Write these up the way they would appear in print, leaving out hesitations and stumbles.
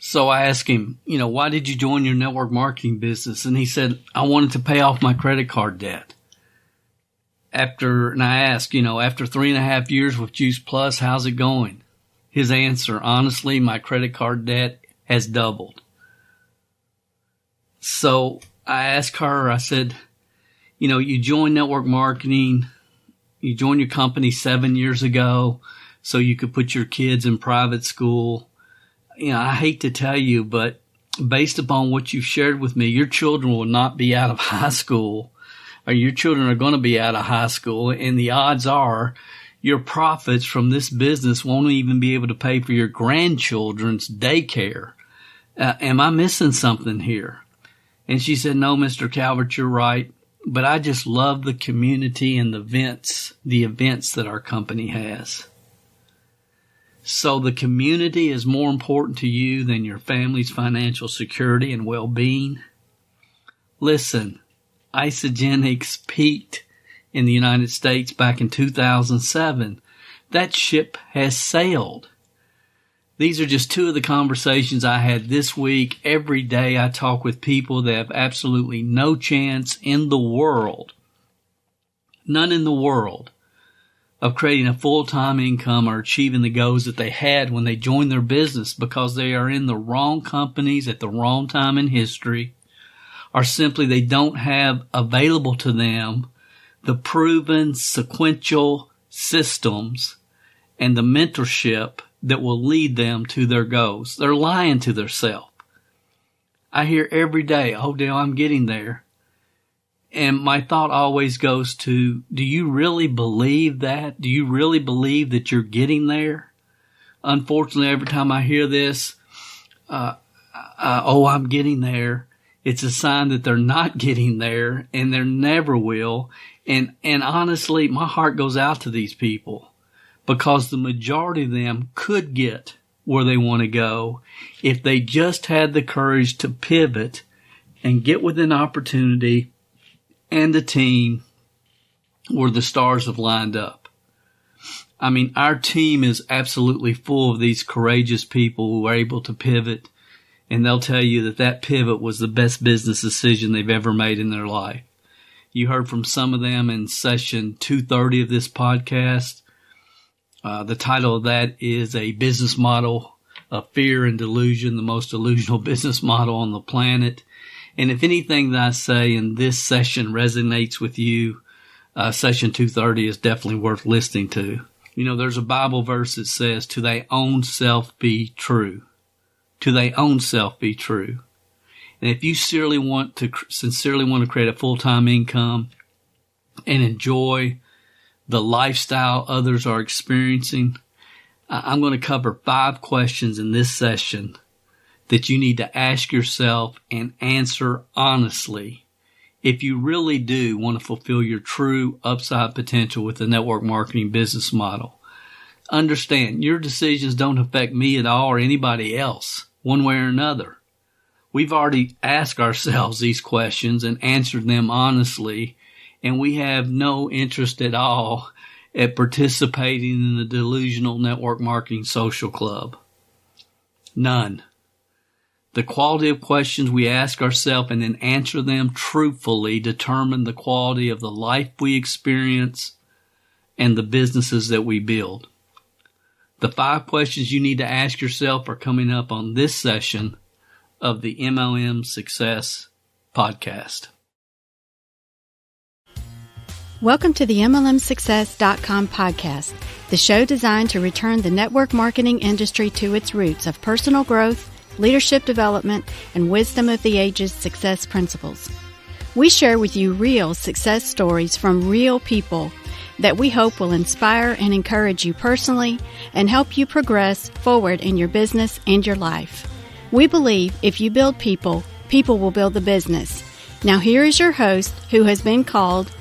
So I asked him, why did you join your network marketing business? And he said, I wanted to pay off my credit card debt. And I asked, after 3.5 years with Juice Plus, how's it going? His answer, honestly, my credit card debt has doubled. So I asked her, I said, you joined network marketing, you joined your company 7 years ago so you could put your kids in private school. I hate to tell you, but based upon what you've shared with me, your children will not be out of high school, or your children are going to be out of high school, and the odds are your profits from this business won't even be able to pay for your grandchildren's daycare. Am I missing something here? And she said, no, Mr. Calvert, you're right. But I just love the community and the events that our company has. So the community is more important to you than your family's financial security and well-being. Listen, Isagenix peaked in the United States back in 2007. That ship has sailed. These are just two of the conversations I had this week. Every day I talk with people that have absolutely no chance in the world, none in the world, of creating a full-time income or achieving the goals that they had when they joined their business because they are in the wrong companies at the wrong time in history, or simply they don't have available to them the proven sequential systems and the mentorship that will lead them to their goals. They're lying to themselves. I hear every day, oh, Dale, I'm getting there. And my thought always goes to, do you really believe that? Do you really believe that you're getting there? Unfortunately, every time I hear this, oh, I'm getting there, it's a sign that they're not getting there and they never will. And honestly, my heart goes out to these people because the majority of them could get where they want to go if they just had the courage to pivot and get with an opportunity and a team where the stars have lined up. I mean, our team is absolutely full of these courageous people who are able to pivot, and they'll tell you that that pivot was the best business decision they've ever made in their life. You heard from some of them in session 230 of this podcast. The title of that is A Business Model of Fear and Delusion, the most delusional business model on the planet. And if anything that I say in this session resonates with you, session 230 is definitely worth listening to. There's a Bible verse that says, to thy own self be true. To thy own self be true. And if you sincerely want to create a full-time income and enjoy the lifestyle others are experiencing, I'm going to cover 5 questions in this session that you need to ask yourself and answer honestly if you really do want to fulfill your true upside potential with the network marketing business model. Understand, your decisions don't affect me at all or anybody else, one way or another. We've already asked ourselves these questions and answered them honestly, and we have no interest at all at participating in the Delusional Network Marketing Social Club. None. The quality of questions we ask ourselves and then answer them truthfully determine the quality of the life we experience and the businesses that we build. The 5 questions you need to ask yourself are coming up on this session of the MLM Success Podcast. Welcome to the MLMSuccess.com podcast, the show designed to return the network marketing industry to its roots of personal growth, leadership development, and wisdom of the ages success principles. We share with you real success stories from real people that we hope will inspire and encourage you personally and help you progress forward in your business and your life. We believe if you build people, people will build the business. Now here is your host who has been called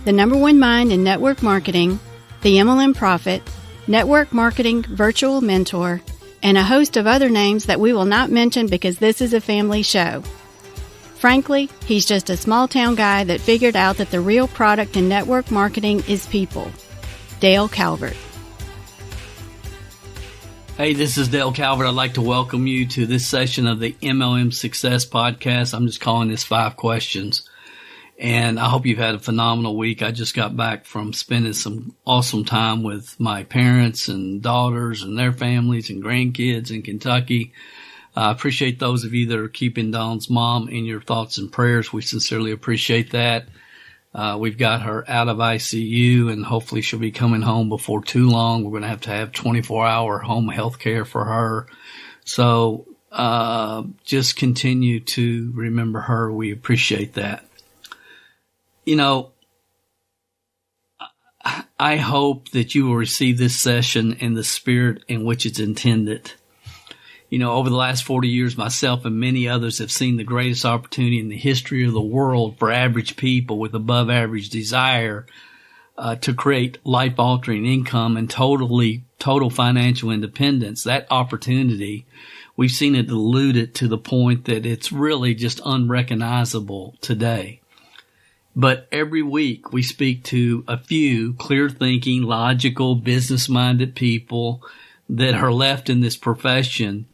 the #1 mind in network marketing, the MLM Prophet, network marketing virtual mentor, and a host of other names that we will not mention because this is a family show. Frankly, he's just a small-town guy that figured out that the real product in network marketing is people. Dale Calvert. Hey, this is Dale Calvert. I'd like to welcome you to this session of the MLM Success Podcast. I'm just calling this 5 questions. And I hope you've had a phenomenal week. I just got back from spending some awesome time with my parents and daughters and their families and grandkids in Kentucky. I appreciate those of you that are keeping Dawn's mom in your thoughts and prayers. We sincerely appreciate that. We've got her out of ICU, and hopefully she'll be coming home before too long. We're going to have 24-hour home health care for her. So just continue to remember her. We appreciate that. You know, I hope that you will receive this session in the spirit in which it's intended. You know, over the last 40 years, myself and many others have seen the greatest opportunity in the history of the world for average people with above average desire to create life-altering income and total financial independence. That opportunity, we've seen it diluted to the point that it's really just unrecognizable today. But every week we speak to a few clear-thinking, logical, business-minded people that are left in this profession.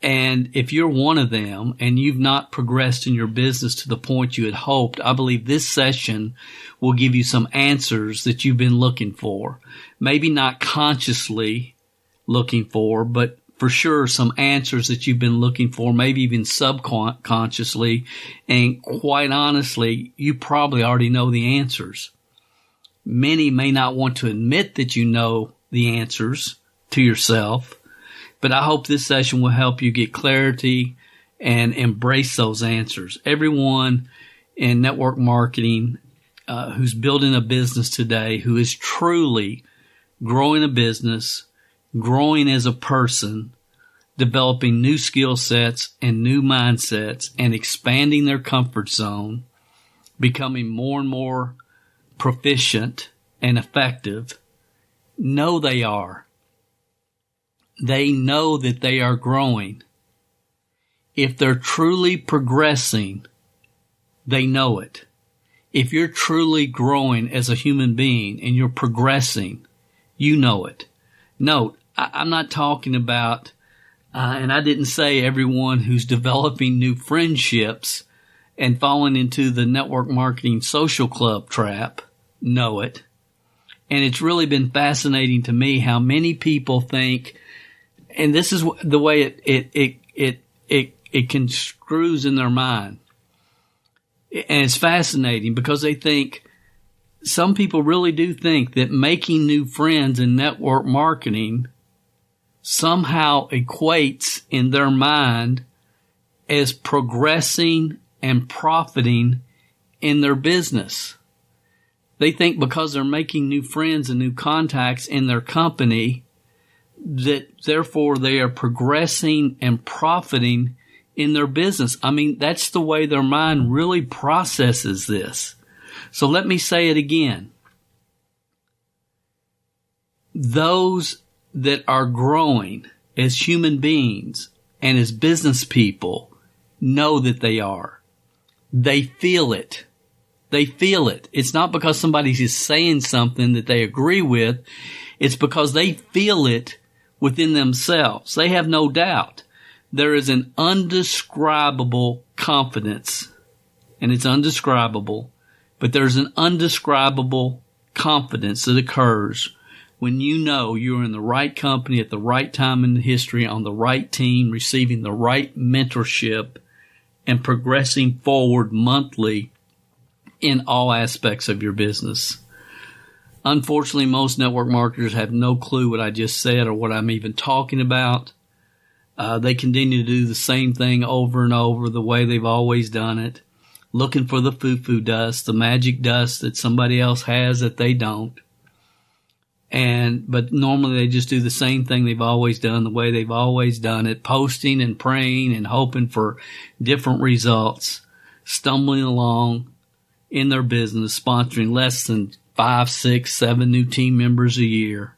And if you're one of them and you've not progressed in your business to the point you had hoped, I believe this session will give you some answers that you've been looking for. Maybe not consciously looking for, but for sure some answers that you've been looking for, maybe even subconsciously. And quite honestly, you probably already know the answers. Many may not want to admit that you know the answers to yourself. But I hope this session will help you get clarity and embrace those answers. Everyone in network marketing who's building a business today, who is truly growing a business, growing as a person, developing new skill sets and new mindsets, and expanding their comfort zone, becoming more and more proficient and effective, know they are. They know that they are growing. If they're truly progressing, they know it. If you're truly growing as a human being and you're progressing, you know it. Note, I'm not talking about, and I didn't say everyone who's developing new friendships and falling into the network marketing social club trap know it. And it's really been fascinating to me how many people think, and this is the way it construes in their mind. And it's fascinating because they think, some people really do think that making new friends in network marketing somehow equates in their mind as progressing and profiting in their business. They think because they're making new friends and new contacts in their company, that therefore they are progressing and profiting in their business. I mean, that's the way their mind really processes this. So let me say it again. Those that are growing as human beings and as business people know that they are. They feel it. They feel it. It's not because somebody is saying something that they agree with. It's because they feel it within themselves. They have no doubt. There is an undescribable confidence, and it's undescribable, but there's an undescribable confidence that occurs when you know you're in the right company at the right time in history, on the right team, receiving the right mentorship, and progressing forward monthly in all aspects of your business. Unfortunately, most network marketers have no clue what I just said or what I'm even talking about. They continue to do the same thing over and over the way they've always done it, looking for the foo-foo dust, the magic dust that somebody else has that they don't. But normally they just do the same thing they've always done, the way they've always done it, posting and praying and hoping for different results, stumbling along in their business, sponsoring less than 5, 6, 7 new team members a year.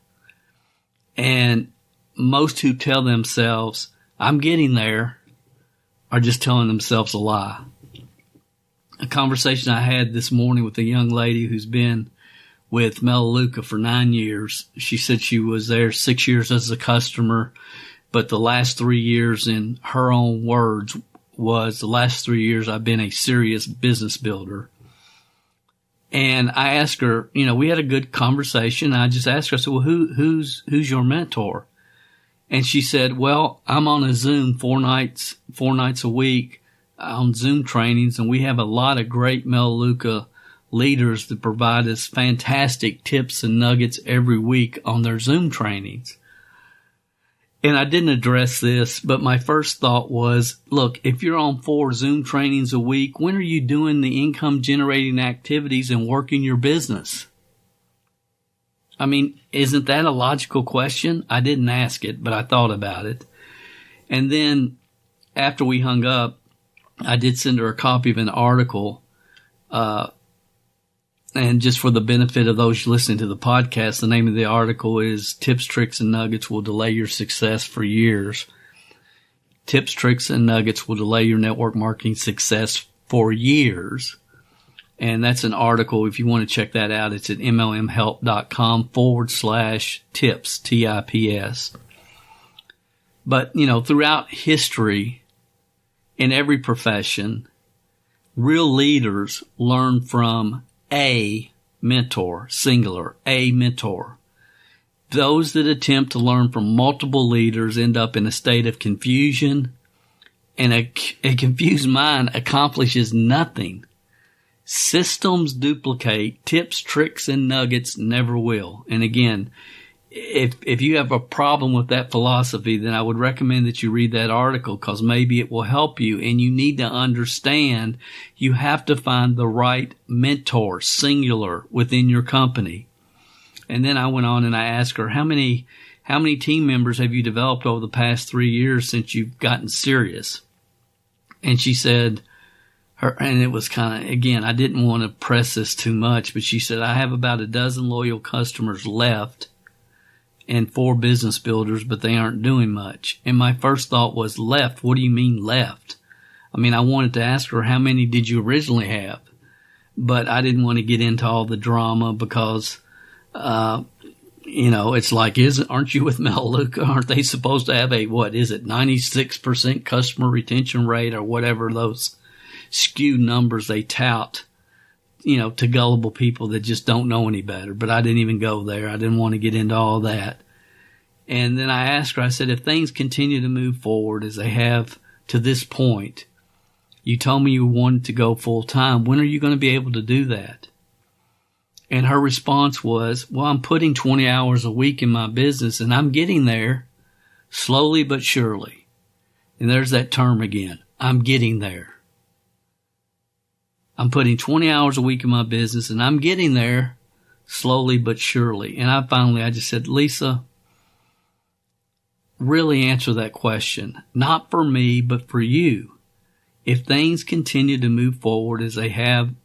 And most who tell themselves, I'm getting there, are just telling themselves a lie. A conversation I had this morning with a young lady who's been with Melaleuca for 9 years. She said she was there 6 years as a customer, but the last 3 years, in her own words, was the last 3 years I've been a serious business builder. And I asked her, we had a good conversation. I just asked her, I said, well, who's your mentor? And she said, well, I'm on a Zoom 4 nights a week on Zoom trainings, and we have a lot of great Melaleuca leaders that provide us fantastic tips and nuggets every week on their Zoom trainings. And I didn't address this, but my first thought was, look, if you're on 4 Zoom trainings a week, when are you doing the income generating activities and working your business? I mean, isn't that a logical question? I didn't ask it, but I thought about it. And then after we hung up, I did send her a copy of an article, and just for the benefit of those listening to the podcast, the name of the article is Tips, Tricks, and Nuggets Will Delay Your Success for Years. Tips, Tricks, and Nuggets Will Delay Your Network Marketing Success for Years. And that's an article. If you want to check that out, it's at mlmhelp.com/tips, TIPS. But, throughout history, in every profession, real leaders learn from a mentor, singular, a mentor. Those that attempt to learn from multiple leaders end up in a state of confusion, and a confused mind accomplishes nothing. Systems duplicate, tips, tricks, and nuggets never will. And again, if you have a problem with that philosophy, then I would recommend that you read that article, because maybe it will help you. And you need to understand you have to find the right mentor, singular, within your company. And then I went on and I asked her, how many team members have you developed over the past 3 years since you've gotten serious? And she said, and it was kind of, again, I didn't want to press this too much, but she said, I have about a dozen loyal customers left and 4 business builders, but they aren't doing much. And my first thought was, left? What do you mean left? I mean, I wanted to ask her, how many did you originally have? But I didn't want to get into all the drama because, it's like, aren't you with Melaleuca? Aren't they supposed to have 96% customer retention rate, or whatever those skewed numbers they tout, to gullible people that just don't know any better. But I didn't even go there. I didn't want to get into all that. And then I asked her, I said, if things continue to move forward as they have to this point, you told me you wanted to go full time. When are you going to be able to do that? And her response was, well, I'm putting 20 hours a week in my business, and I'm getting there slowly but surely. And there's that term again. I'm getting there. I'm putting 20 hours a week in my business, and I'm getting there slowly but surely. And I just said, Lisa, really answer that question. Not for me, but for you. If things continue to move forward as they have,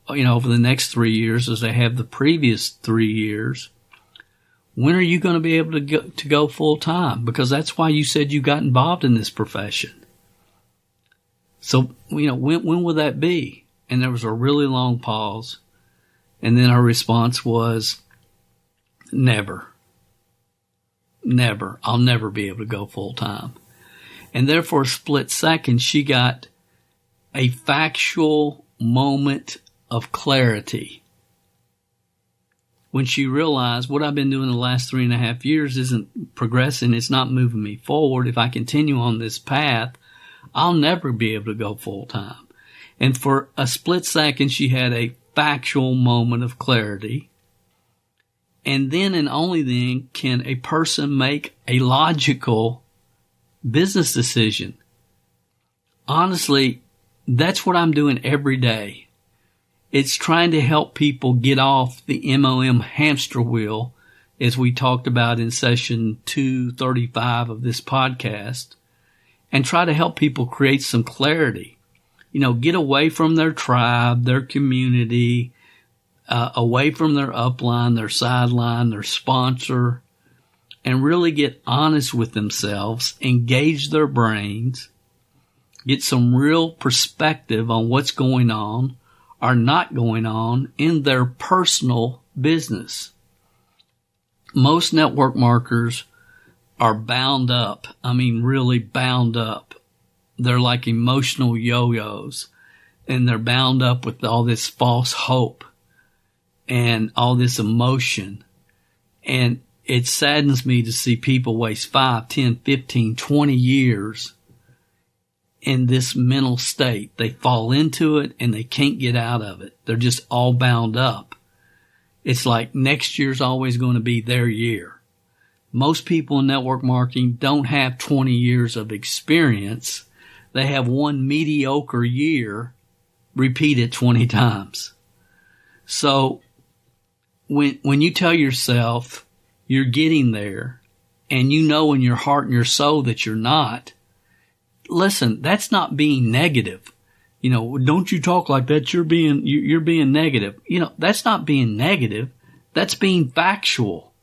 over the next 3 years, as they have the previous 3 years, when are you going to be able to go full time? Because that's why you said you got involved in this profession. So, when will that be? And there was a really long pause. And then her response was, never. Never. I'll never be able to go full time. And there for a split second, she got a factual moment of clarity when she realized what I've been doing the last 3.5 years isn't progressing. It's not moving me forward. If I continue on this path, I'll never be able to go full time. And for a split second, she had a factual moment of clarity. And then and only then can a person make a logical business decision. Honestly, that's what I'm doing every day. It's trying to help people get off the MLM hamster wheel, as we talked about in session 235 of this podcast, and try to help people create some clarity. Get away from their tribe, their community, away from their upline, their sideline, their sponsor, and really get honest with themselves, engage their brains, get some real perspective on what's going on or not going on in their personal business. Most network marketers are bound up. I mean, really bound up. They're like emotional yo-yos, and they're bound up with all this false hope and all this emotion. And it saddens me to see people waste 5, 10, 15, 20 years in this mental state. They fall into it and they can't get out of it. They're just all bound up. It's like next year's always going to be their year. Most people in network marketing don't have 20 years of experience. They have one mediocre year repeated 20 times. So when you tell yourself you're getting there and you know in your heart and your soul that you're not, listen, that's not being negative. You know, don't you talk like that. You're being negative. You know, that's not being negative. That's being factual.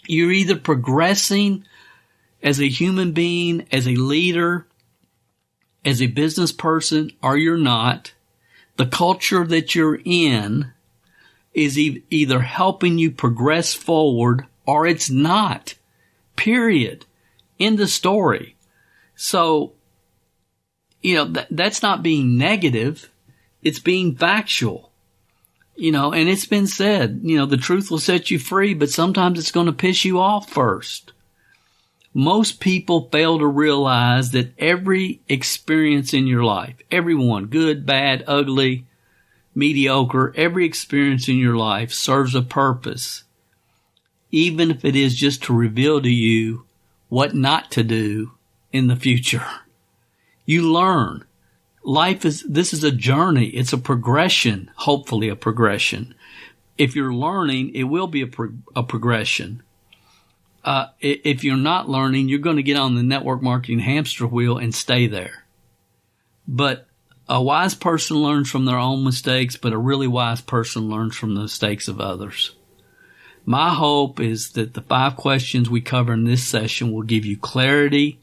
You're either progressing as a human being, as a leader, as a business person, or you're not. The culture that you're in is either helping you progress forward or it's not. Period. End of story. So, you know, that's not being negative. It's being factual. You know, and it's been said, you know, the truth will set you free, but sometimes it's going to piss you off first. Most people fail to realize that every experience in your life, everyone, good, bad, ugly, mediocre, every experience in your life serves a purpose, even if it is just to reveal to you what not to do in the future. You learn. This is a journey. It's a progression, hopefully a progression. If you're learning, it will be a progression. If you're not learning, you're going to get on the network marketing hamster wheel and stay there. But a wise person learns from their own mistakes, but a really wise person learns from the mistakes of others. My hope is that the 5 questions we cover in this session will give you clarity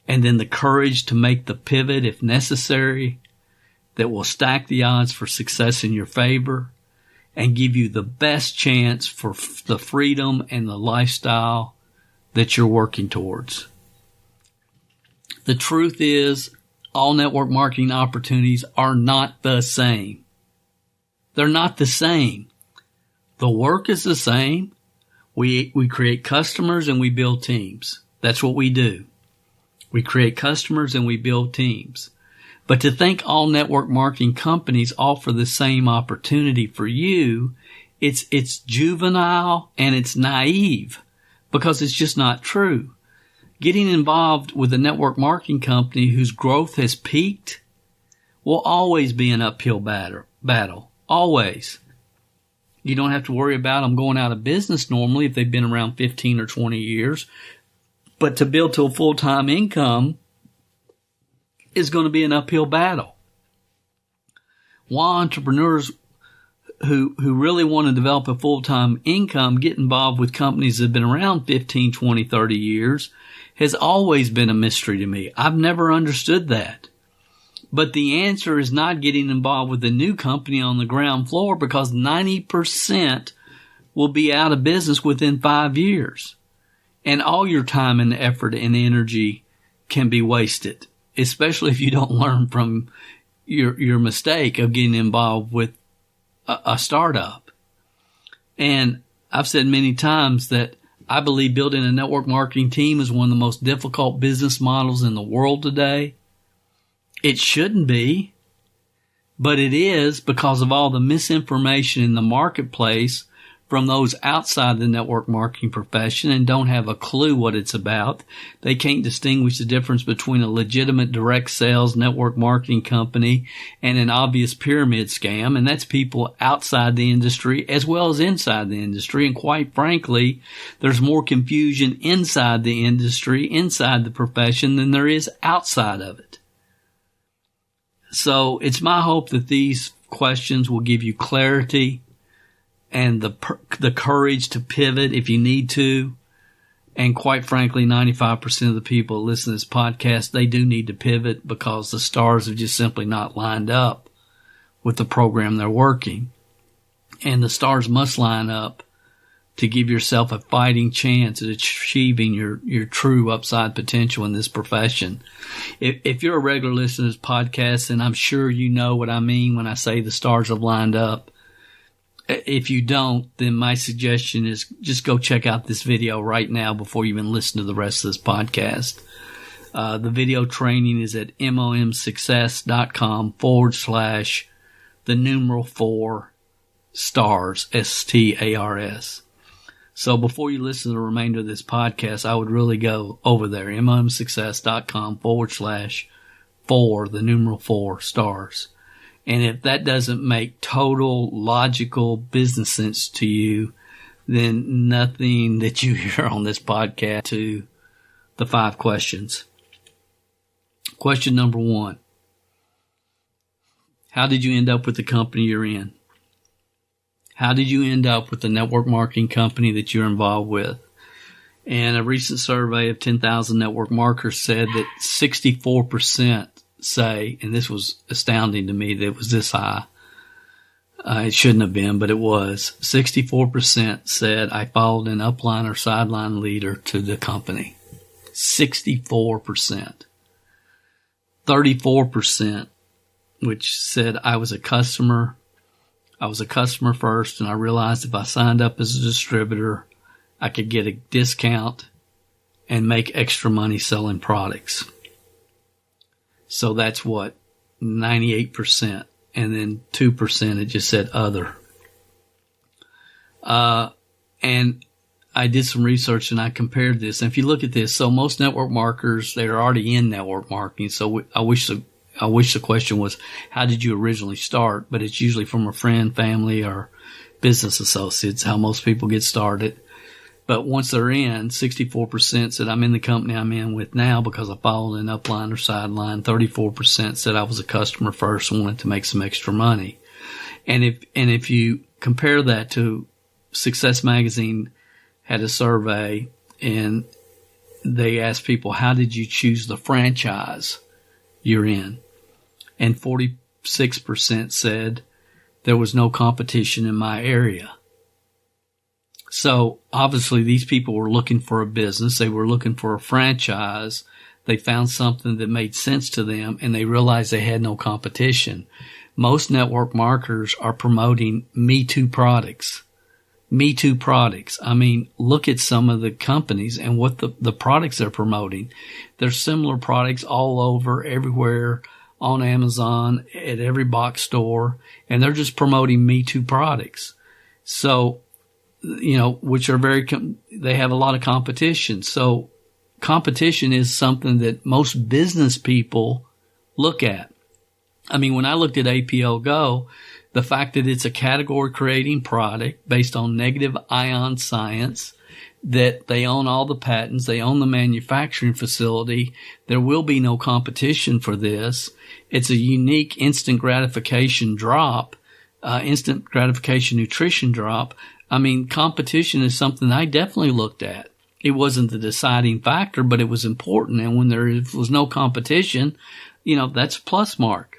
and then the courage to make the pivot if necessary, that will stack the odds for success in your favor and give you the best chance for the freedom and the lifestyle that you're working towards. The truth is, all network marketing opportunities are not the same. They're not the same. The work is the same. We create customers and we build teams. That's what we do. We create customers and we build teams. But to think all network marketing companies offer the same opportunity for you, it's juvenile and it's naive because it's just not true. Getting involved with a network marketing company whose growth has peaked will always be an uphill battle. Always. You don't have to worry about them going out of business normally if they've been around 15 or 20 years. But to build to a full-time income is going to be an uphill battle. While entrepreneurs who really want to develop a full-time income get involved with companies that have been around 15, 20, 30 years has always been a mystery to me. I've never understood that. But the answer is not getting involved with a new company on the ground floor because 90% will be out of business within 5 years. And all your time and effort and energy can be wasted, especially if you don't learn from your mistake of getting involved with a startup. And I've said many times that I believe building a network marketing team is one of the most difficult business models in the world today. It shouldn't be, but it is because of all the misinformation in the marketplace from those outside the network marketing profession and don't have a clue what it's about. They can't distinguish the difference between a legitimate direct sales network marketing company and an obvious pyramid scam. And that's people outside the industry as well as inside the industry. And quite frankly, there's more confusion inside the industry, inside the profession than there is outside of it. So it's my hope that these questions will give you clarity and the courage to pivot if you need to. And quite frankly, 95% of the people that listen to this podcast, they do need to pivot because the stars have just simply not lined up with the program they're working. And the stars must line up to give yourself a fighting chance at achieving your true upside potential in this profession. If you're a regular listener to this podcast, then I'm sure you know what I mean when I say the stars have lined up. If you don't, then my suggestion is just go check out this video right now before you even listen to the rest of this podcast. The video training is at MLMsuccess.com/4 stars, STARS. So before you listen to the remainder of this podcast, I would really go over there, MLMsuccess.com/4 stars. And if that doesn't make total logical business sense to you, then nothing that you hear on this podcast to the 5 questions. Question number 1. How did you end up with the company you're in? How did you end up with the network marketing company that you're involved with? And a recent survey of 10,000 network marketers said that 64% say, and this was astounding to me that it was this high. It shouldn't have been, but it was. 64% said, I followed an upline or sideline leader to the company. 64%. 34%, which said, I was a customer first, and I realized if I signed up as a distributor, I could get a discount and make extra money selling products. So that's what? 98%. And then 2%, it just said other. And I did some research and I compared this. And if you look at this, so most network marketers, they're already in network marketing. So I wish the question was, how did you originally start? But it's usually from a friend, family, or business associates, how most people get started. But once they're in, 64% said, I'm in the company I'm in with now because I followed an upline or sideline. 34% said I was a customer first and wanted to make some extra money. And if you compare that to Success Magazine had a survey and they asked people, how did you choose the franchise you're in? And 46% said there was no competition in my area. So obviously these people were looking for a business. They were looking for a franchise. They found something that made sense to them and they realized they had no competition. Most network marketers are promoting Me Too products. Me Too products. I mean, look at some of the companies and what the products they're promoting. There's similar products all over, everywhere, on Amazon, at every box store, and they're just promoting Me Too products. So, which are they have a lot of competition. So competition is something that most business people look at. I mean, when I looked at APL Go, the fact that it's a category creating product based on negative ion science, that they own all the patents, they own the manufacturing facility, there will be no competition for this. It's a unique instant gratification nutrition drop. I mean, competition is something I definitely looked at. It wasn't the deciding factor, but it was important. And when there was no competition, that's a plus mark.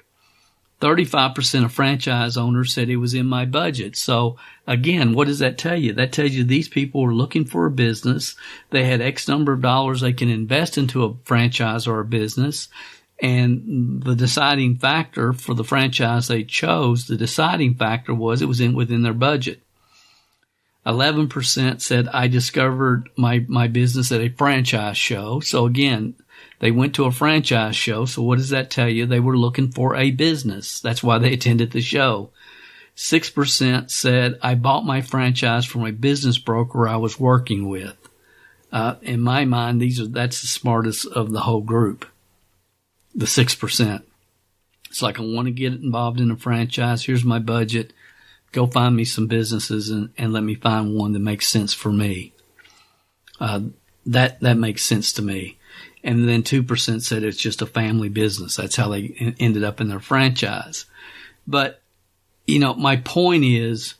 35% of franchise owners said it was in my budget. So again, what does that tell you? That tells you these people were looking for a business. They had X number of dollars they can invest into a franchise or a business. And the deciding factor for the franchise they chose, the deciding factor was it was within their budget. 11% said I discovered my business at a franchise show. So again, they went to a franchise show. So what does that tell you? They were looking for a business. That's why they attended the show. 6% said I bought my franchise from a business broker I was working with. In my mind, that's the smartest of the whole group. The 6%. It's like, I want to get involved in a franchise. Here's my budget. Go find me some businesses and let me find one that makes sense for me. That makes sense to me. And then 2% said it's just a family business. That's how they ended up in their franchise. But, my point is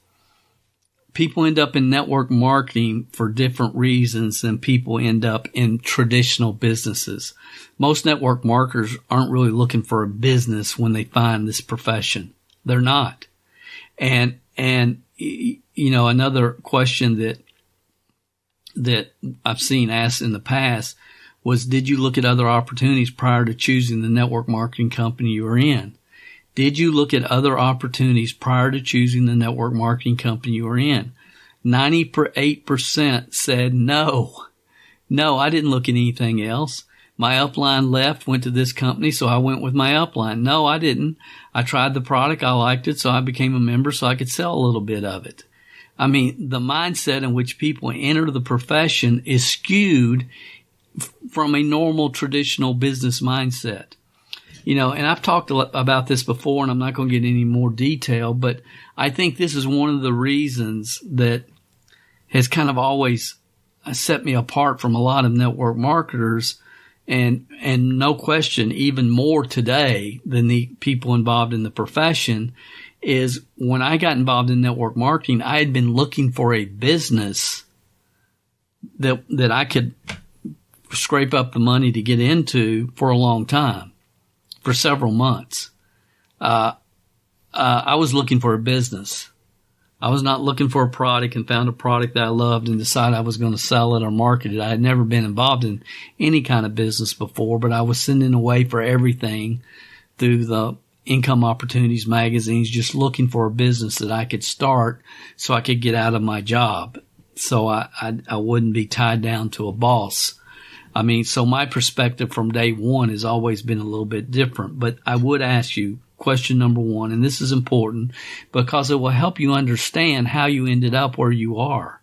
people end up in network marketing for different reasons than people end up in traditional businesses. Most network marketers aren't really looking for a business when they find this profession. They're not. And And, another question that I've seen asked in the past was, did you look at other opportunities prior to choosing the network marketing company you were in? Did you look at other opportunities prior to choosing the network marketing company you were in? 98% said no. No, I didn't look at anything else. My upline left, went to this company, so I went with my upline. No, I didn't. I tried the product. I liked it, so I became a member so I could sell a little bit of it. I mean, the mindset in which people enter the profession is skewed from a normal, traditional business mindset. And I've talked about this before, and I'm not going to get any more detail, but I think this is one of the reasons that has kind of always set me apart from a lot of network marketers, and no question, even more today than the people involved in the profession, is when I got involved in network marketing, I had been looking for a business that I could scrape up the money to get into for a long time, for several months. I was looking for a business. I was not looking for a product and found a product that I loved and decided I was going to sell it or market it. I had never been involved in any kind of business before, but I was sending away for everything through the Income Opportunities magazines, just looking for a business that I could start so I could get out of my job, so I wouldn't be tied down to a boss. I mean, so my perspective from day one has always been a little bit different, but I would ask you question number one, and this is important because it will help you understand how you ended up where you are.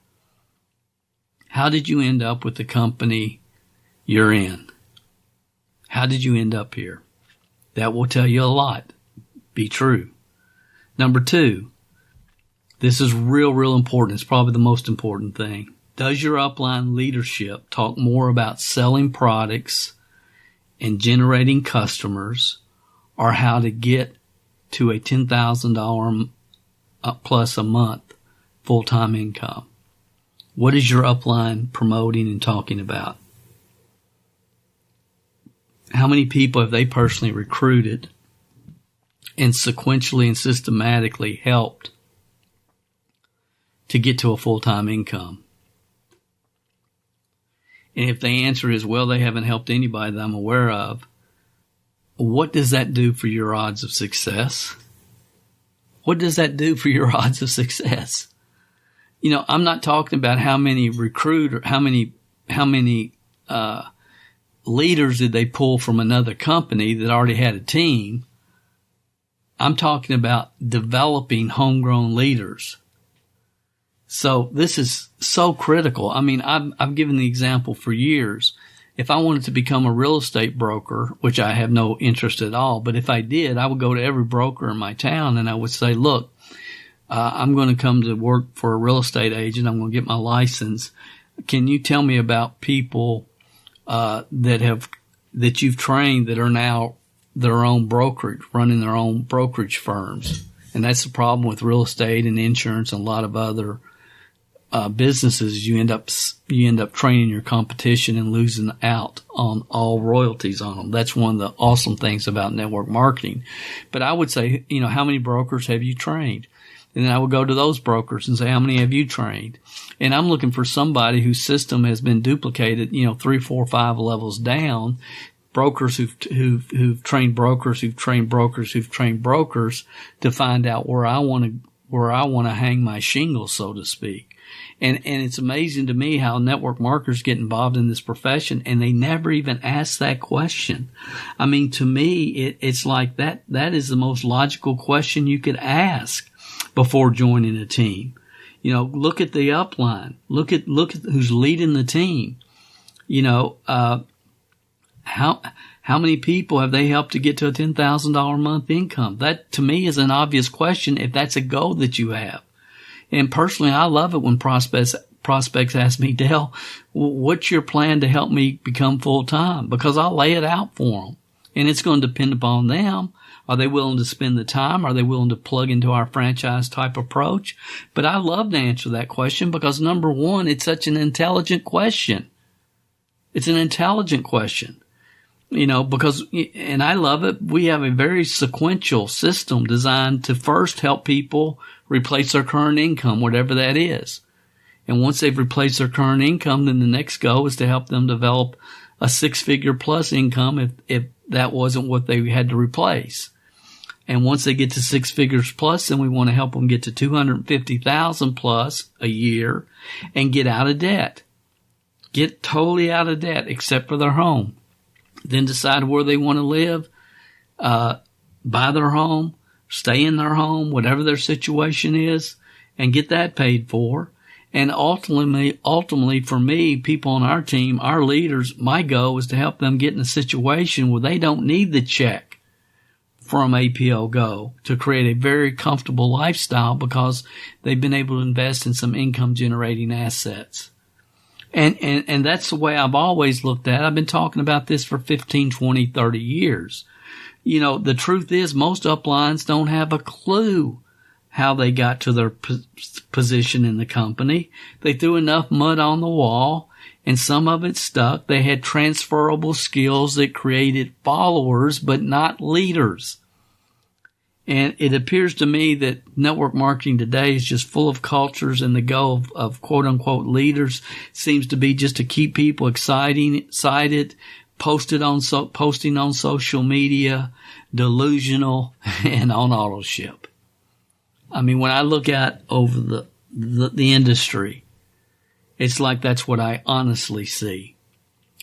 How did you end up with the company you're in? How did you end up here? That will tell you a lot. Be true. Number two, this is real important. It's probably the most important thing. Does your upline leadership talk more about selling products and generating customers, or how to get to a $10,000 plus a month full-time income? What is your upline promoting and talking about? How many people have they personally recruited and sequentially and systematically helped to get to a full-time income? And if the answer is, well, they haven't helped anybody that I'm aware of, what does that do for your odds of success? What does that do for your odds of success? I'm not talking about how many leaders did they pull from another company that already had a team. I'm talking about developing homegrown leaders. So this is so critical. I mean, I've given the example for years. If I wanted to become a real estate broker, which I have no interest at all, but if I did, I would go to every broker in my town and I would say, look, I'm going to come to work for a real estate agent. I'm going to get my license. Can you tell me about people that you've trained that are now their own brokerage, running their own brokerage firms? And that's the problem with real estate and insurance and a lot of other businesses. You end up training your competition and losing out on all royalties on them. That's one of the awesome things about network marketing. But I would say, how many brokers have you trained? And then I would go to those brokers and say, how many have you trained? And I'm looking for somebody whose system has been duplicated, 3, 4, 5 levels down. Brokers who've trained brokers, who've trained brokers, who've trained brokers to find out where I want to hang my shingle, so to speak. And it's amazing to me how network marketers get involved in this profession and they never even ask that question. I mean, to me, it's like that is the most logical question you could ask before joining a team. Look at the upline. Look at who's leading the team. How many people have they helped to get to a $10,000 a month income? That to me is an obvious question if that's a goal that you have. And personally, I love it when prospects ask me, Dale, what's your plan to help me become full time? Because I'll lay it out for them. And it's going to depend upon them. Are they willing to spend the time? Are they willing to plug into our franchise type approach? But I love to answer that question because, number one, it's such an intelligent question. It's an intelligent question. because, and I love it, we have a very sequential system designed to first help people replace their current income, whatever that is. And once they've replaced their current income, then the next goal is to help them develop a six-figure plus income if that wasn't what they had to replace. And once they get to six figures plus, then we want to help them get to 250,000 plus a year and get out of debt. Get totally out of debt except for their home. Then decide where they want to live, buy their home, stay in their home, whatever their situation is, and get that paid for. And ultimately for me, people on our team, our leaders, my goal is to help them get in a situation where they don't need the check from APO Go to create a very comfortable lifestyle because they've been able to invest in some income generating assets. And that's the way I've always looked at it. I've been talking about this for 15, 20, 30 years. The truth is most uplines don't have a clue how they got to their position in the company. They threw enough mud on the wall and some of it stuck. They had transferable skills that created followers, but not leaders. And it appears to me that network marketing today is just full of cultures, and the goal of quote unquote leaders seems to be just to keep people excited, posting on social media, delusional, and on auto ship. I mean, when I look at over the industry, it's like that's what I honestly see.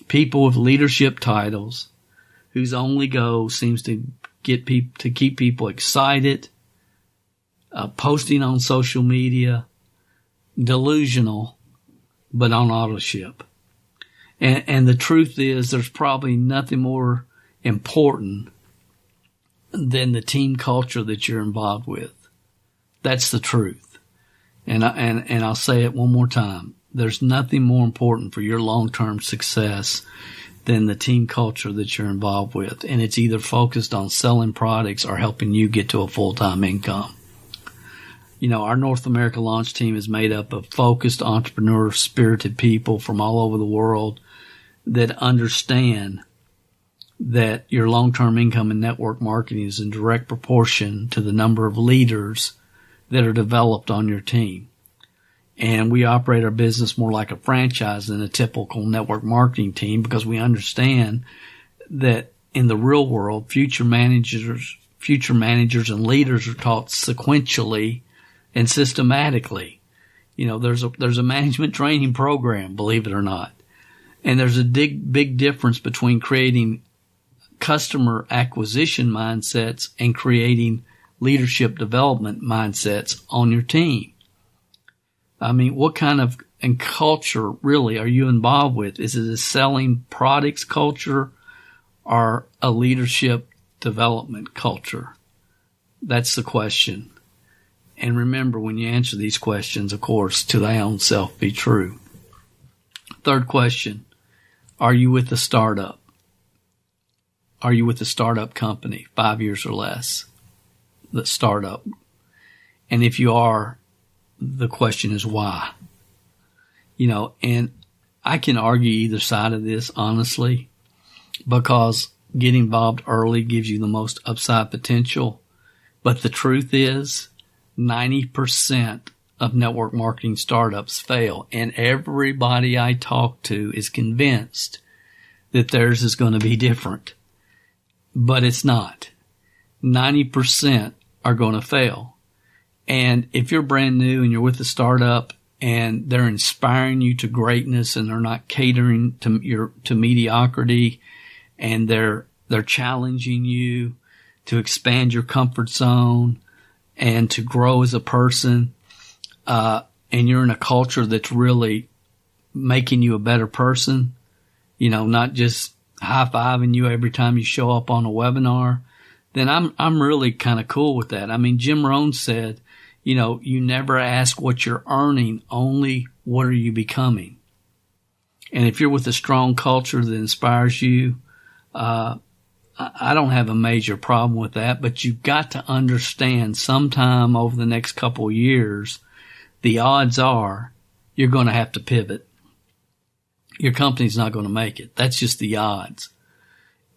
People with leadership titles whose only goal seems to keep people excited, posting on social media, delusional, but on auto ship. And the truth is there's probably nothing more important than the team culture that you're involved with. That's the truth. And I'll say it one more time. There's nothing more important for your long-term success than the team culture that you're involved with. And it's either focused on selling products or helping you get to a full-time income. Our North America launch team is made up of focused, entrepreneur, spirited people from all over the world that understand that your long-term income in network marketing is in direct proportion to the number of leaders that are developed on your team. And we operate our business more like a franchise than a typical network marketing team because we understand that in the real world, future managers and leaders are taught sequentially and systematically. There's a management training program, believe it or not. And there's a big difference between creating customer acquisition mindsets and creating leadership development mindsets on your team. I mean, what kind of culture really are you involved with? Is it a selling products culture or a leadership development culture? That's the question. And remember, when you answer these questions, of course, to thy own self be true. Third question, are you with a startup? Are you with a startup company, 5 years or less? The startup. And if you are, the question is why? And I can argue either side of this, honestly, because getting involved early gives you the most upside potential. But the truth is 90% of network marketing startups fail. And everybody I talk to is convinced that theirs is going to be different. But it's not. 90% are going to fail. And if you're brand new and you're with a startup and they're inspiring you to greatness and they're not catering to mediocrity and they're challenging you to expand your comfort zone and to grow as a person, and you're in a culture that's really making you a better person, not just high-fiving you every time you show up on a webinar, then I'm really kind of cool with that. I mean, Jim Rohn said, you never ask what you're earning, only what are you becoming. And if you're with a strong culture that inspires you, I don't have a major problem with that, but you've got to understand sometime over the next couple of years, the odds are you're going to have to pivot. Your company's not going to make it. That's just the odds.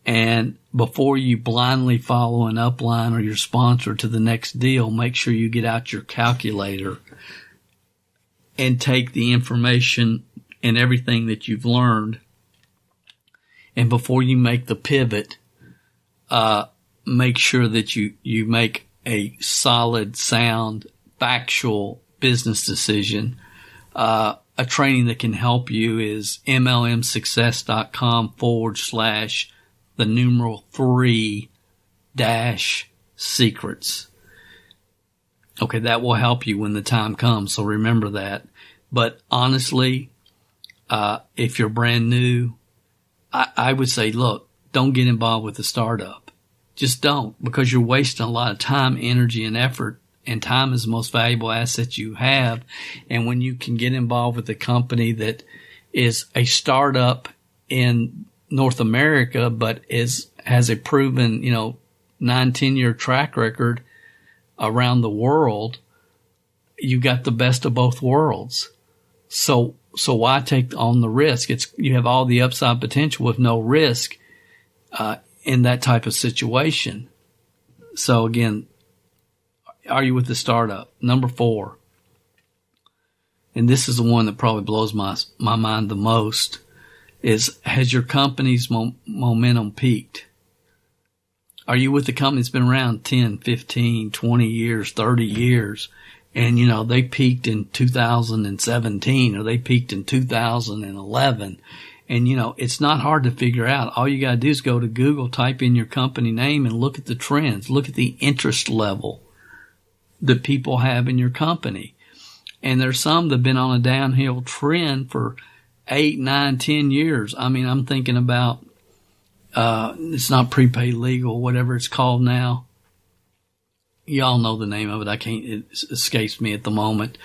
And before you blindly follow an upline or your sponsor to the next deal, make sure you get out your calculator and take the information and everything that you've learned. And before you make the pivot, make sure that you make a solid, sound, factual business decision. A training that can help you is MLM3-secrets. Okay, that will help you when the time comes, so remember that. But honestly, if you're brand new, I would say, look, don't get involved with a startup. Just don't, because you're wasting a lot of time, energy, and effort. And time is the most valuable asset you have. And when you can get involved with a company that is a startup in North America, but has a proven, 9-10 year track record around the world, you got the best of both worlds. So why take on the risk? You have all the upside potential with no risk, in that type of situation. So again, are you with the startup? Number 4. And this is the one that probably blows my mind the most, is, has your company's momentum peaked? Are you with the company that's been around 10, 15, 20 years, 30 years, and, they peaked in 2017 or they peaked in 2011? And, it's not hard to figure out. All you got to do is go to Google, type in your company name, and look at the trends. Look at the interest level that people have in your company. And there's some that have been on a downhill trend for 8, 9, 10 years. I mean, I'm thinking about, it's not prepaid legal, whatever it's called now. Y'all know the name of it. It escapes me at the moment.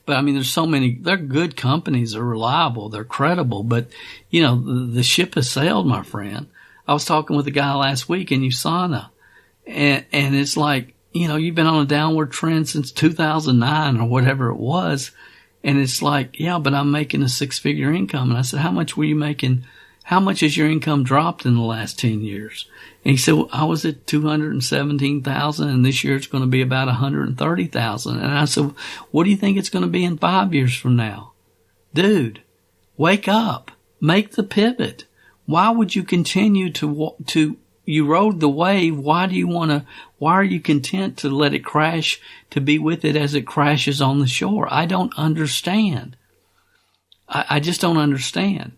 But I mean, there's so many, they're good companies, they're reliable, they're credible, but the ship has sailed, my friend. I was talking with a guy last week in USANA, and it's like, you've been on a downward trend since 2009 or whatever it was. And it's like, yeah, but I'm making a 6-figure income. And I said, how much were you making? How much has your income dropped in the last 10 years? And he said, well, I was at 217,000 and this year it's going to be about 130,000. And I said, what do you think it's going to be in 5 years from now? Dude, wake up, make the pivot. Why would you continue you rode the wave. Why are you content to let it crash, to be with it as it crashes on the shore? I don't understand. I just don't understand.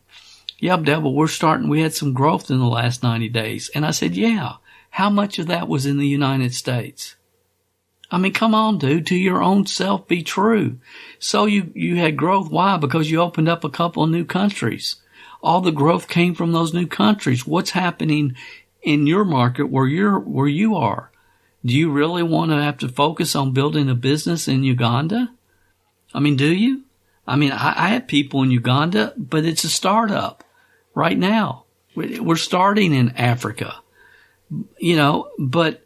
Yeah, Devil, we had some growth in the last 90 days. And I said, yeah, how much of that was in the United States? I mean, come on, dude, to your own self be true. So you had growth. Why? Because you opened up a couple of new countries. All the growth came from those new countries. What's happening in your market where you are? Do you really want to have to focus on building a business in Uganda? I mean, do you? I mean, I have people in Uganda, but it's a startup right now. We're starting in Africa, but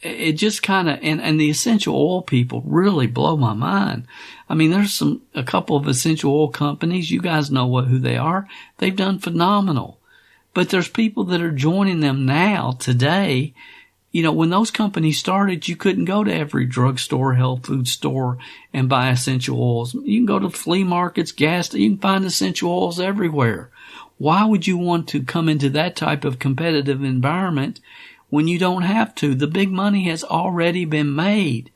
it just kind of, and the essential oil people really blow my mind. I mean, there's a couple of essential oil companies. You guys know who they are. They've done phenomenal. But there's people that are joining them now, today. When those companies started, you couldn't go to every drugstore, health food store and buy essential oils. You can go to flea markets, you can find essential oils everywhere. Why would you want to come into that type of competitive environment when you don't have to? The big money has already been made.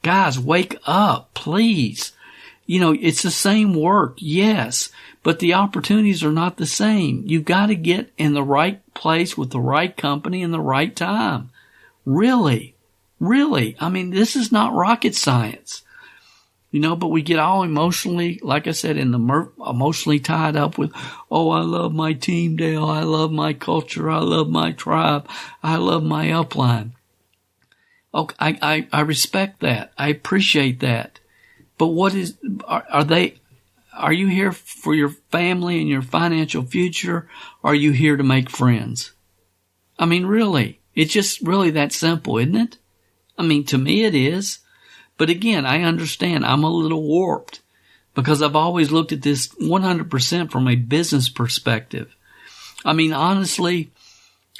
Guys, wake up, please. It's the same work, yes, but the opportunities are not the same. You've got to get in the right place with the right company in the right time. Really. I mean, this is not rocket science. But we get all emotionally, like I said, emotionally tied up with, oh, I love my team, Dale. I love my culture. I love my tribe. I love my upline. Okay, I respect that. I appreciate that. But are you here for your family and your financial future? Or are you here to make friends? I mean, really, it's just really that simple, isn't it? I mean, to me it is. But again, I understand I'm a little warped because I've always looked at this 100% from a business perspective. I mean, honestly,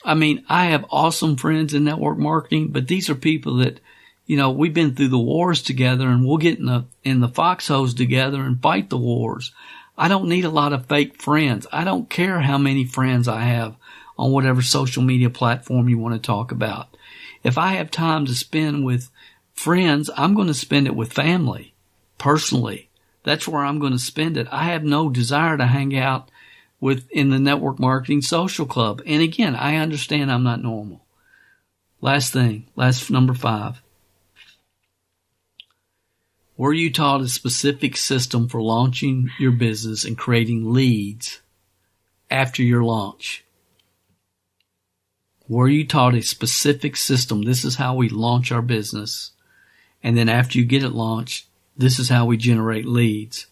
I mean, I have awesome friends in network marketing, but these are people that, we've been through the wars together, and we'll get in the foxholes together and fight the wars. I don't need a lot of fake friends. I don't care how many friends I have on whatever social media platform you want to talk about. If I have time to spend with friends, I'm going to spend it with family, personally. That's where I'm going to spend it. I have no desire to hang out in the network marketing social club. And again, I understand I'm not normal. Last number 5. Were you taught a specific system for launching your business and creating leads after your launch? Were you taught a specific system? This is how we launch our business. And then after you get it launched, this is how we generate leads.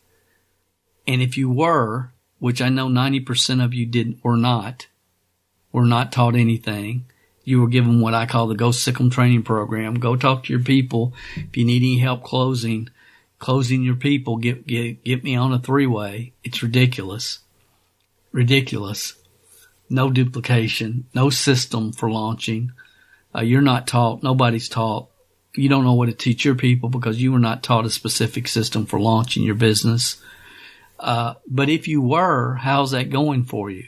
And if you were, which I know 90% of you were not taught anything. You were given what I call the Go Sick 'em training program. Go talk to your people. If you need any help closing your people, get me on a 3-way. It's ridiculous. Ridiculous. No duplication, no system for launching. You're not taught. Nobody's taught. You don't know what to teach your people because you were not taught a specific system for launching your business. But if you were, how's that going for you?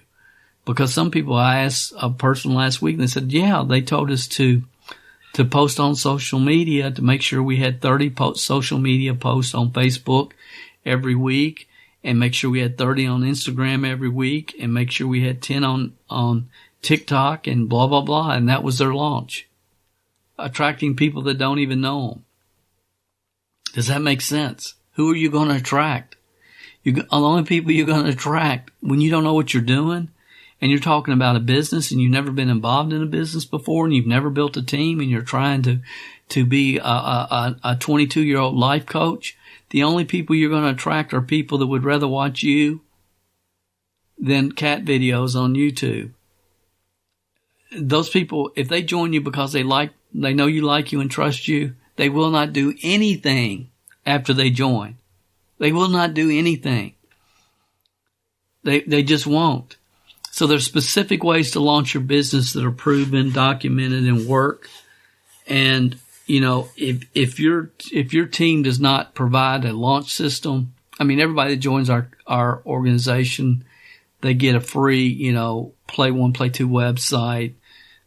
Because some people, I asked a person last week and they said, yeah, they told us to post on social media, to make sure we had 30 social media posts on Facebook every week, and make sure we had 30 on Instagram every week, and make sure we had 10 on TikTok, and blah, blah, blah. And that was their launch. Attracting people that don't even know them. Does that make sense? Who are you going to attract? The only people you're going to attract when you don't know what you're doing, and you're talking about a business and you've never been involved in a business before, and you've never built a team, and you're trying to be a 22-year-old life coach, the only people you're going to attract are people that would rather watch you than cat videos on YouTube. Those people, if they join you because they know you like you and trust you, they will not do anything after they join. They will not do anything. They just won't. So there's specific ways to launch your business that are proven, documented, and work. And, if your team does not provide a launch system, I mean, everybody that joins our organization, they get a free, Play 1, Play 2 website,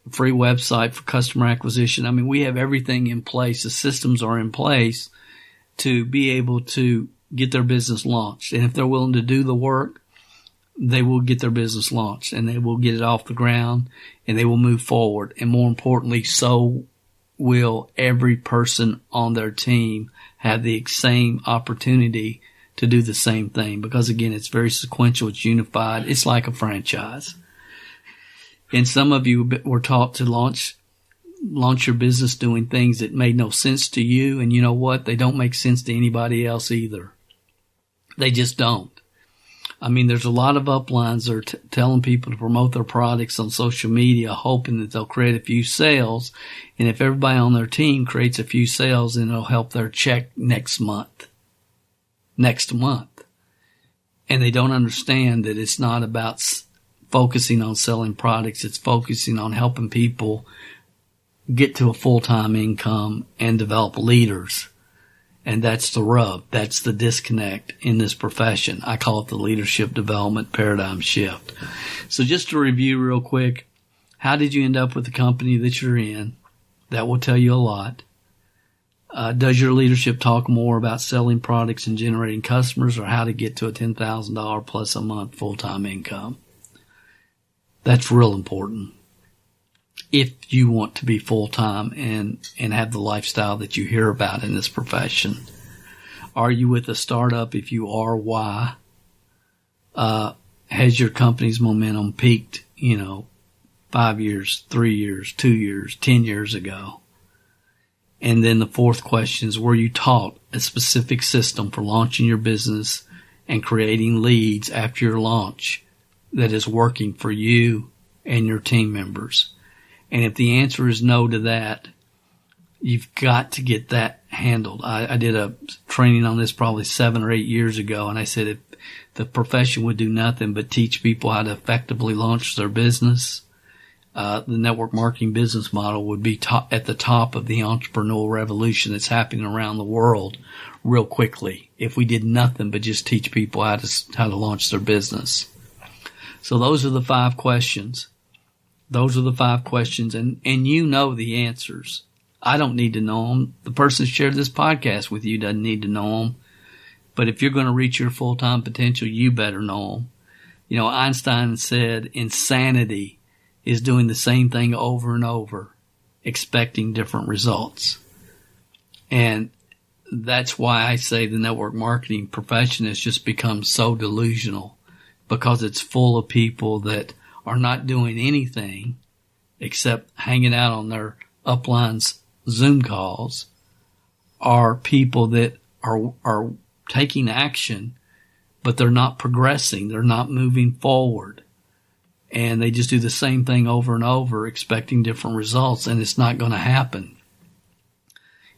a free website for customer acquisition. I mean, we have everything in place. The systems are in place to be able to get their business launched. And if they're willing to do the work, they will get their business launched, and they will get it off the ground, and they will move forward. And more importantly, so will every person on their team have the same opportunity to do the same thing. Because again, it's very sequential. It's unified. It's like a franchise. And some of you were taught to launch your business doing things that made no sense to you. And you know what? They don't make sense to anybody else either. They just don't. I mean, there's a lot of uplines that are telling people to promote their products on social media, hoping that they'll create a few sales. And if everybody on their team creates a few sales, then it'll help their check next month. And they don't understand that it's not about focusing on selling products. It's focusing on helping people get to a full-time income and develop leaders. And that's the rub. That's the disconnect in this profession. I call it the leadership development paradigm shift. So just to review real quick, how did you end up with the company that you're in? That will tell you a lot. Does your leadership talk more about selling products and generating customers, or how to get to a $10,000 plus a month full-time income? That's real important. If you want to be full-time and have the lifestyle that you hear about in this profession. Are you with a startup? If you are, why? Has your company's momentum peaked, 5 years, 3 years, 2 years, 10 years ago? And then the fourth question is, were you taught a specific system for launching your business and creating leads after your launch that is working for you and your team members? And if the answer is no to that, you've got to get that handled. I did a training on this probably 7 or 8 years ago, and I said if the profession would do nothing but teach people how to effectively launch their business, the network marketing business model would be at the top of the entrepreneurial revolution that's happening around the world real quickly if we did nothing but just teach people how to launch their business. So those are the 5 questions. Those are the 5 questions, and you know the answers. I don't need to know them. The person who shared this podcast with you doesn't need to know them. But if you're going to reach your full-time potential, you better know them. You know, Einstein said insanity is doing the same thing over and over, expecting different results. And that's why I say the network marketing profession has just become so delusional, because it's full of people that are not doing anything except hanging out on their uplines Zoom calls, are people that are taking action, but they're not progressing. They're not moving forward. And they just do the same thing over and over, expecting different results, and it's not going to happen.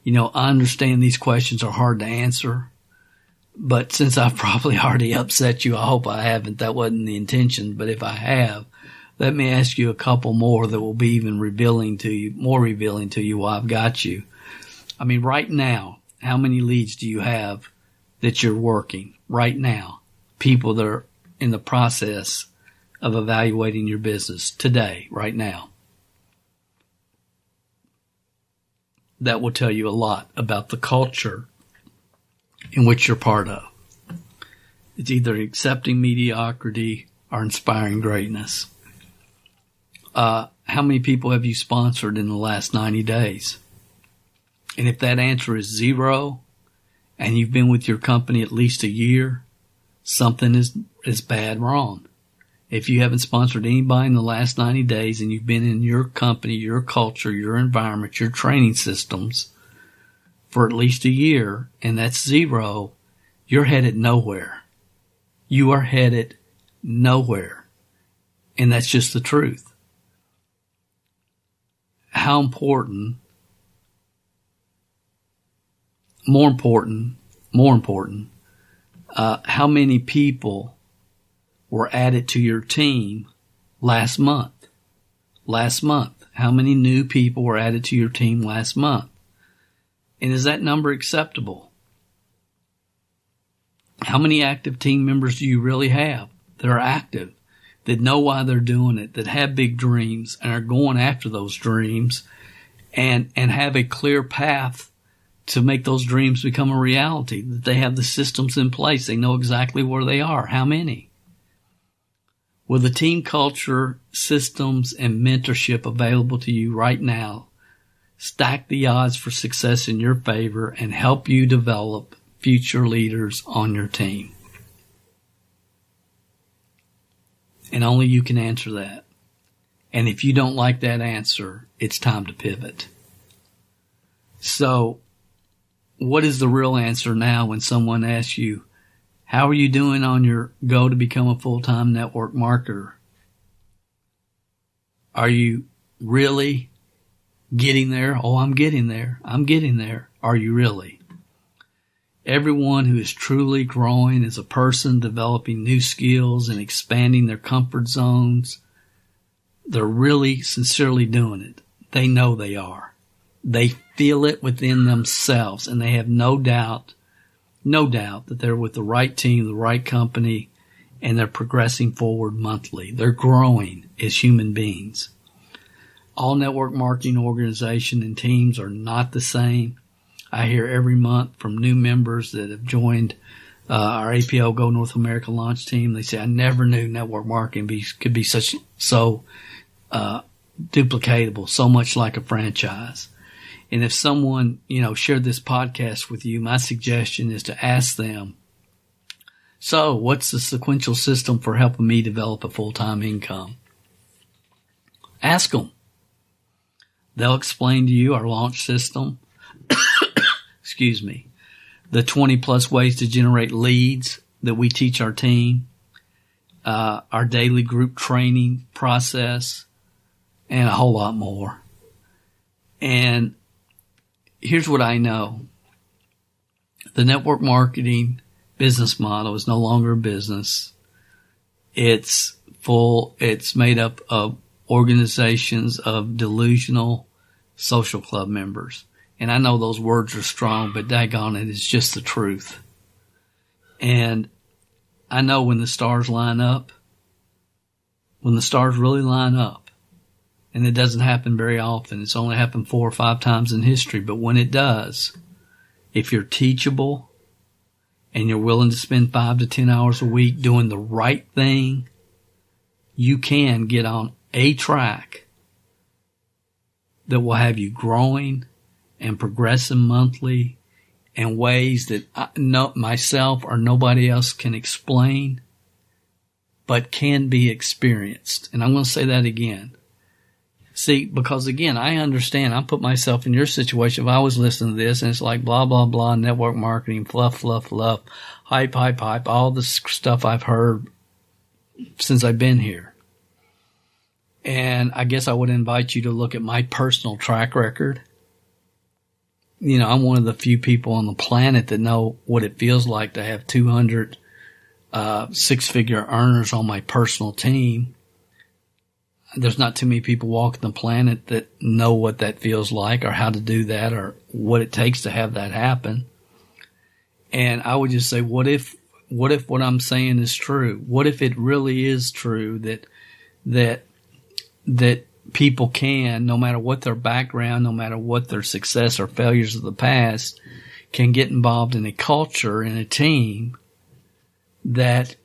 You know, I understand these questions are hard to answer, but since I've probably already upset you, I hope I haven't. That wasn't the intention, but if I have, let me ask you a couple more that will be even more revealing to you while I've got you. I mean, right now, how many leads do you have that you're working right now? People that are in the process of evaluating your business today, right now. That will tell you a lot about the culture in which you're part of. It's either accepting mediocrity or inspiring greatness. How many people have you sponsored in the last 90 days? And if that answer is 0, and you've been with your company at least a year, something is bad wrong. If you haven't sponsored anybody in the last 90 days and you've been in your company, your culture, your environment, your training systems for at least a year, and that's 0, you're headed nowhere. You are headed nowhere. And that's just the truth. How important, more important, how many people were added to your team last month? How many new people were added to your team last month? And is that number acceptable? How many active team members do you really have that are active, that know why they're doing it, that have big dreams and are going after those dreams and have a clear path to make those dreams become a reality, that they have the systems in place, they know exactly where they are? How many? With the team culture, systems, and mentorship available to you right now, stack the odds for success in your favor and help you develop future leaders on your team. And only you can answer that. And if you don't like that answer, it's time to pivot. So, what is the real answer now when someone asks you, how are you doing on your go to become a full-time network marketer? Are you really getting there? Oh, I'm getting there. Are you really? Everyone who is truly growing as a person, developing new skills and expanding their comfort zones, they're really sincerely doing it. They know they are. They feel it within themselves, and they have no doubt that they're with the right team, the right company, and they're progressing forward monthly. They're growing as human beings. All network marketing organizations and teams are not the same. I hear every month from new members that have joined our APO Go North America launch team. They say, I never knew network marketing could be so duplicatable, so much like a franchise. And if someone, shared this podcast with you, my suggestion is to ask them, so what's the sequential system for helping me develop a full-time income? Ask them. They'll explain to you our launch system. Excuse me. The 20 plus ways to generate leads that we teach our team, our daily group training process, and a whole lot more. And here's what I know. The network marketing business model is no longer a business. It's made up of organizations of delusional social club members. And I know those words are strong, but daggone it, it's just the truth. And I know when the stars line up, when the stars really line up, and it doesn't happen very often. It's only happened 4 or 5 times in history. But when it does, if you're teachable and you're willing to spend 5 to 10 hours a week doing the right thing, you can get on a track that will have you growing and progressing monthly in ways that myself or nobody else can explain, but can be experienced. And I'm going to say that again. See, because again, I understand. I put myself in your situation. If I was listening to this and it's like blah, blah, blah, network marketing, fluff, fluff, fluff, hype, hype, hype, all the stuff I've heard since I've been here. And I guess I would invite you to look at my personal track record. You know, I'm one of the few people on the planet that know what it feels like to have 200 six-figure earners on my personal team. There's not too many people walking the planet that know what that feels like or how to do that or what it takes to have that happen. And I would just say, what if what I'm saying is true? What if it really is true that people can, no matter what their background, no matter what their success or failures of the past, can get involved in a culture, in a team that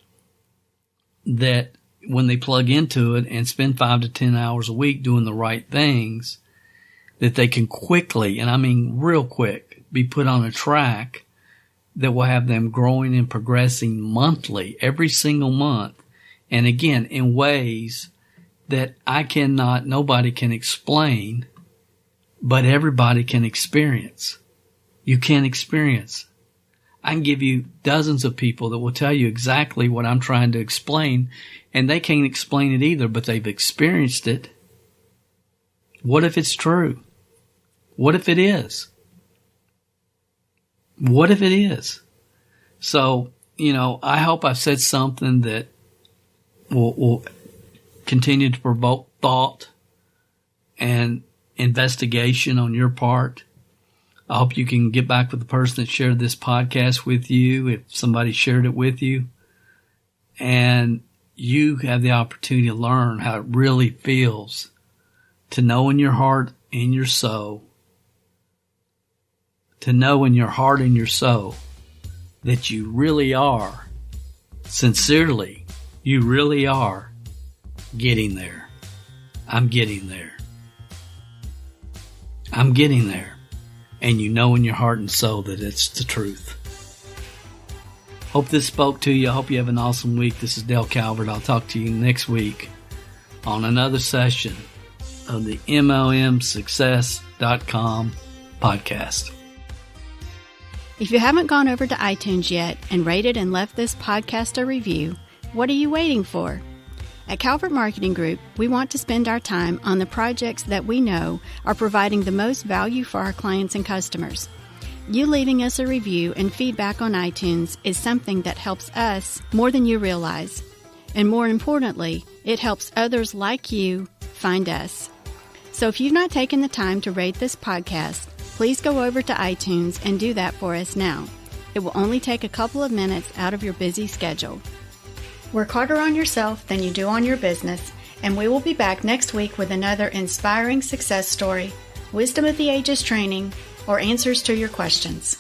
when they plug into it and spend 5 to 10 hours a week doing the right things, that they can quickly, and I mean real quick, be put on a track that will have them growing and progressing monthly, every single month. And again, in ways that nobody can explain, but everybody can experience. You can experience. I can give you dozens of people that will tell you exactly what I'm trying to explain, and they can't explain it either, but they've experienced it. What if it's true? What if it is? What if it is? So, you know, I hope I've said something that will continue to provoke thought and investigation on your part. I hope you can get back with the person that shared this podcast with you, if somebody shared it with you, and you have the opportunity to learn how it really feels to know in your heart and your soul, that you really are, sincerely, you really are getting there. I'm getting there. I'm getting there. And you know in your heart and soul that it's the truth. Hope this spoke to you. I hope you have an awesome week. This is Dale Calvert. I'll talk to you next week on another session of the MLMSuccess.com podcast. If you haven't gone over to iTunes yet and rated and left this podcast a review, what are you waiting for? At Calvert Marketing Group, we want to spend our time on the projects that we know are providing the most value for our clients and customers. You leaving us a review and feedback on iTunes is something that helps us more than you realize. And more importantly, it helps others like you find us. So if you've not taken the time to rate this podcast, please go over to iTunes and do that for us now. It will only take a couple of minutes out of your busy schedule. Work harder on yourself than you do on your business, and we will be back next week with another inspiring success story, wisdom of the ages training, or answers to your questions.